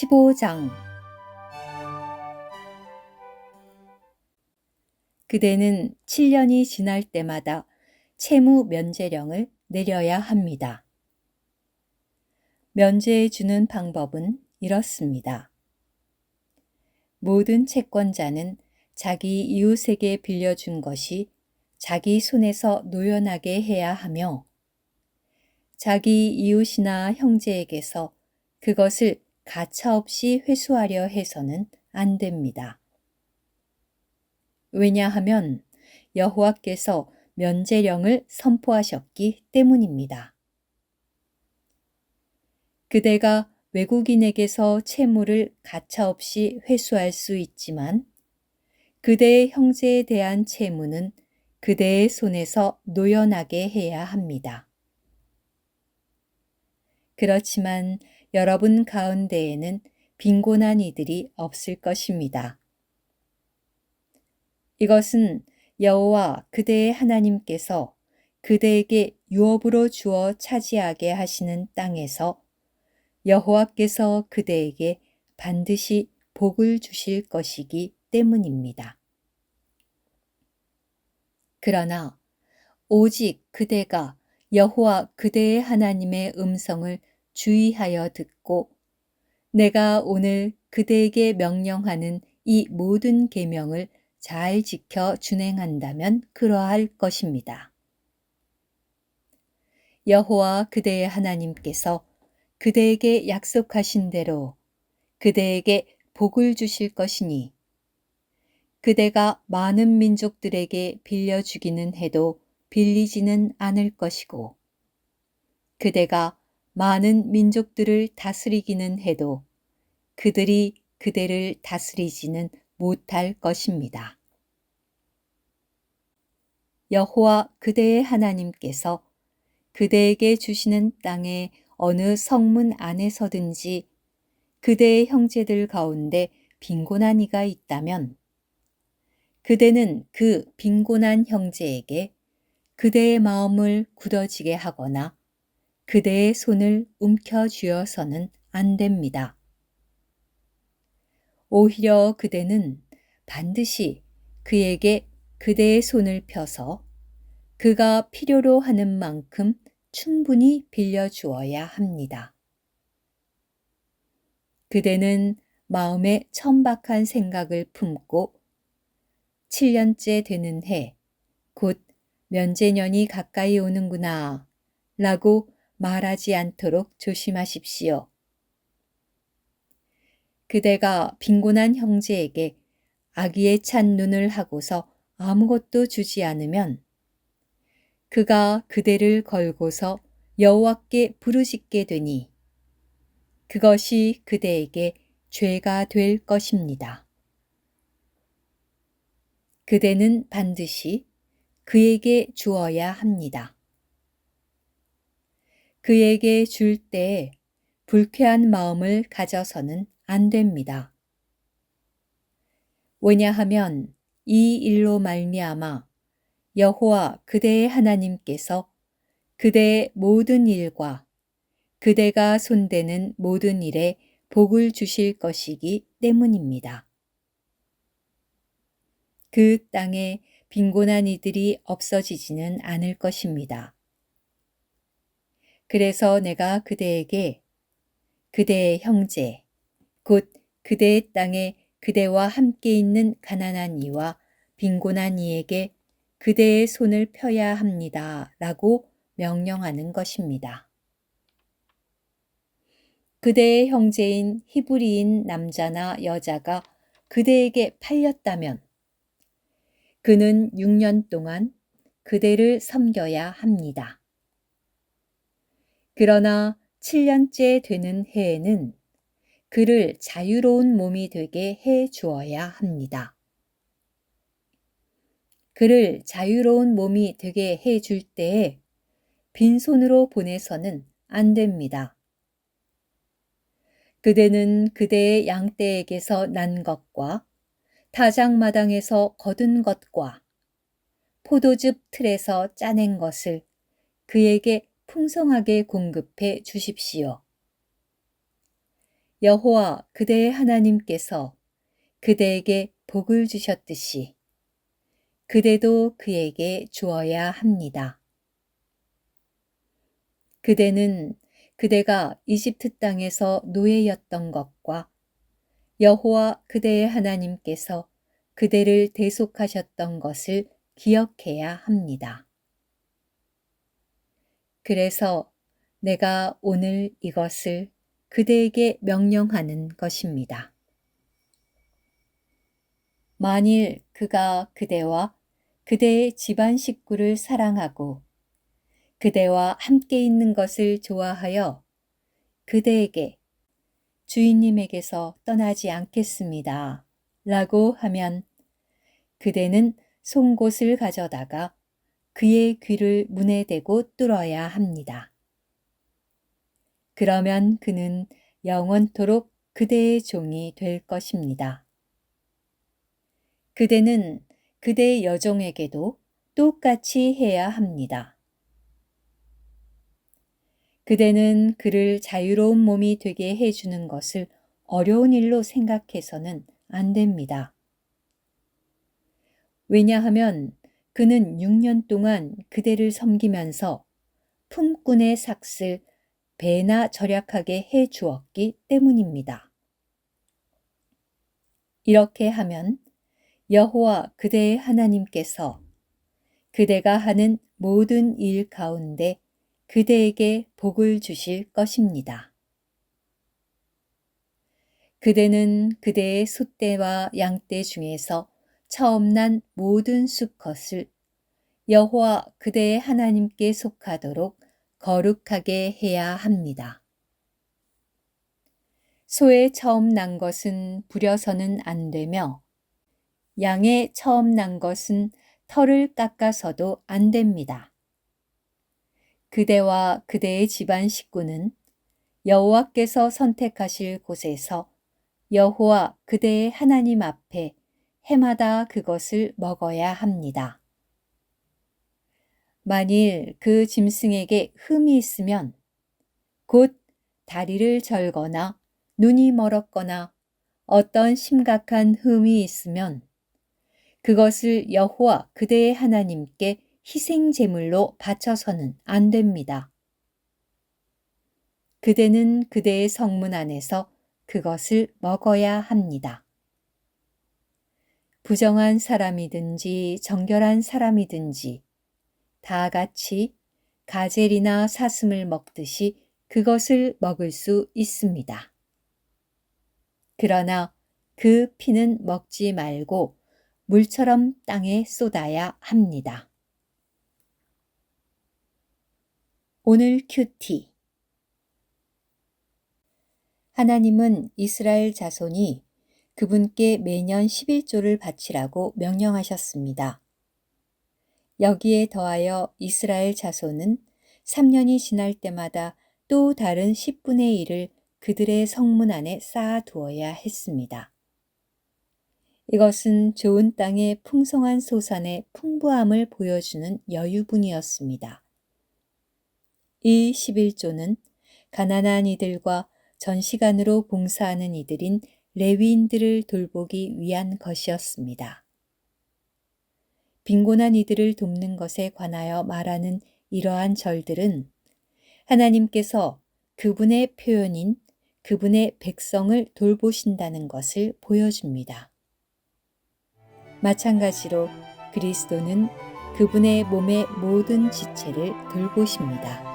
15장. 그대는 7년이 지날 때마다 채무 면제령을 내려야 합니다. 면제해 주는 방법은 이렇습니다. 모든 채권자는 자기 이웃에게 빌려준 것이 자기 손에서 노연하게 해야 하며, 자기 이웃이나 형제에게서 그것을 가차없이 회수하려 해서는 안 됩니다. 왜냐하면 여호와께서 면제령을 선포하셨기 때문입니다. 그대가 외국인에게서 채무를 가차없이 회수할 수 있지만, 그대의 형제에 대한 채무는 그대의 손에서 노연하게 해야 합니다. 그렇지만 여러분 가운데에는 빈곤한 이들이 없을 것입니다. 이것은 여호와 그대의 하나님께서 그대에게 유업으로 주어 차지하게 하시는 땅에서 여호와께서 그대에게 반드시 복을 주실 것이기 때문입니다. 그러나 오직 그대가 여호와 그대의 하나님의 음성을 주의하여 듣고 내가 오늘 그대에게 명령하는 이 모든 계명을 잘 지켜 준행한다면 그러할 것입니다. 여호와 그대의 하나님께서 그대에게 약속하신 대로 그대에게 복을 주실 것이니, 그대가 많은 민족들에게 빌려주기는 해도 빌리지는 않을 것이고, 그대가 많은 민족들을 다스리기는 해도 그들이 그대를 다스리지는 못할 것입니다. 여호와 그대의 하나님께서 그대에게 주시는 땅의 어느 성문 안에서든지 그대의 형제들 가운데 빈곤한 이가 있다면, 그대는 그 빈곤한 형제에게 그대의 마음을 굳어지게 하거나 그대의 손을 움켜쥐어서는 안 됩니다. 오히려 그대는 반드시 그에게 그대의 손을 펴서 그가 필요로 하는 만큼 충분히 빌려주어야 합니다. 그대는 마음에 천박한 생각을 품고 7년째 되는 해, 곧 면제년이 가까이 오는구나 라고 말하지 않도록 조심하십시오. 그대가 빈곤한 형제에게 악의에 찬 눈을 하고서 아무것도 주지 않으면 그가 그대를 걸고서 여호와께 부르짖게 되니 그것이 그대에게 죄가 될 것입니다. 그대는 반드시 그에게 주어야 합니다. 그에게 줄 때에 불쾌한 마음을 가져서는 안 됩니다. 왜냐하면 이 일로 말미암아 여호와 그대의 하나님께서 그대의 모든 일과 그대가 손대는 모든 일에 복을 주실 것이기 때문입니다. 그 땅에 빈곤한 이들이 없어지지는 않을 것입니다. 그래서 내가 그대에게 그대의 형제, 곧 그대의 땅에 그대와 함께 있는 가난한 이와 빈곤한 이에게 그대의 손을 펴야 합니다. 라고 명령하는 것입니다. 그대의 형제인 히브리인 남자나 여자가 그대에게 팔렸다면 그는 6년 동안 그대를 섬겨야 합니다. 그러나 7년째 되는 해에는 그를 자유로운 몸이 되게 해 주어야 합니다. 그를 자유로운 몸이 되게 해 줄 때에 빈손으로 보내서는 안 됩니다. 그대는 그대의 양떼에게서 난 것과 타작마당에서 거둔 것과 포도즙 틀에서 짜낸 것을 그에게 풍성하게 공급해 주십시오. 여호와 그대의 하나님께서 그대에게 복을 주셨듯이 그대도 그에게 주어야 합니다. 그대는 그대가 이집트 땅에서 노예였던 것과 여호와 그대의 하나님께서 그대를 대속하셨던 것을 기억해야 합니다. 그래서 내가 오늘 이것을 그대에게 명령하는 것입니다. 만일 그가 그대와 그대의 집안 식구를 사랑하고 그대와 함께 있는 것을 좋아하여 그대에게 주인님에게서 떠나지 않겠습니다. 라고 하면 그대는 송곳을 가져다가 그의 귀를 문에 대고 뚫어야 합니다. 그러면 그는 영원토록 그대의 종이 될 것입니다. 그대는 그대의 여종에게도 똑같이 해야 합니다. 그대는 그를 자유로운 몸이 되게 해주는 것을 어려운 일로 생각해서는 안 됩니다. 왜냐하면 그는 6년 동안 그대를 섬기면서 품꾼의 삭슬 배나 절약하게 해 주었기 때문입니다. 이렇게 하면 여호와 그대의 하나님께서 그대가 하는 모든 일 가운데 그대에게 복을 주실 것입니다. 그대는 그대의 소떼와 양떼 중에서 처음 난 모든 수컷을 여호와 그대의 하나님께 속하도록 거룩하게 해야 합니다. 소의 처음 난 것은 부려서는 안 되며 양의 처음 난 것은 털을 깎아서도 안 됩니다. 그대와 그대의 집안 식구는 여호와께서 선택하실 곳에서 여호와 그대의 하나님 앞에 해마다 그것을 먹어야 합니다. 만일 그 짐승에게 흠이 있으면 곧 다리를 절거나 눈이 멀었거나 어떤 심각한 흠이 있으면 그것을 여호와 그대의 하나님께 희생 제물로 바쳐서는 안 됩니다. 그대는 그대의 성문 안에서 그것을 먹어야 합니다. 부정한 사람이든지 정결한 사람이든지 다 같이 가젤이나 사슴을 먹듯이 그것을 먹을 수 있습니다. 그러나 그 피는 먹지 말고 물처럼 땅에 쏟아야 합니다. 오늘 큐티. 하나님은 이스라엘 자손이 그분께 매년 11조를 바치라고 명령하셨습니다. 여기에 더하여 이스라엘 자손은 3년이 지날 때마다 또 다른 10분의 1을 그들의 성문 안에 쌓아 두어야 했습니다. 이것은 좋은 땅의 풍성한 소산의 풍부함을 보여주는 여유분이었습니다. 이 11조는 가난한 이들과 전시간으로 봉사하는 이들인 레위인들을 돌보기 위한 것이었습니다. 빈곤한 이들을 돕는 것에 관하여 말하는 이러한 절들은 하나님께서 그분의 표현인 그분의 백성을 돌보신다는 것을 보여줍니다. 마찬가지로 그리스도는 그분의 몸의 모든 지체를 돌보십니다.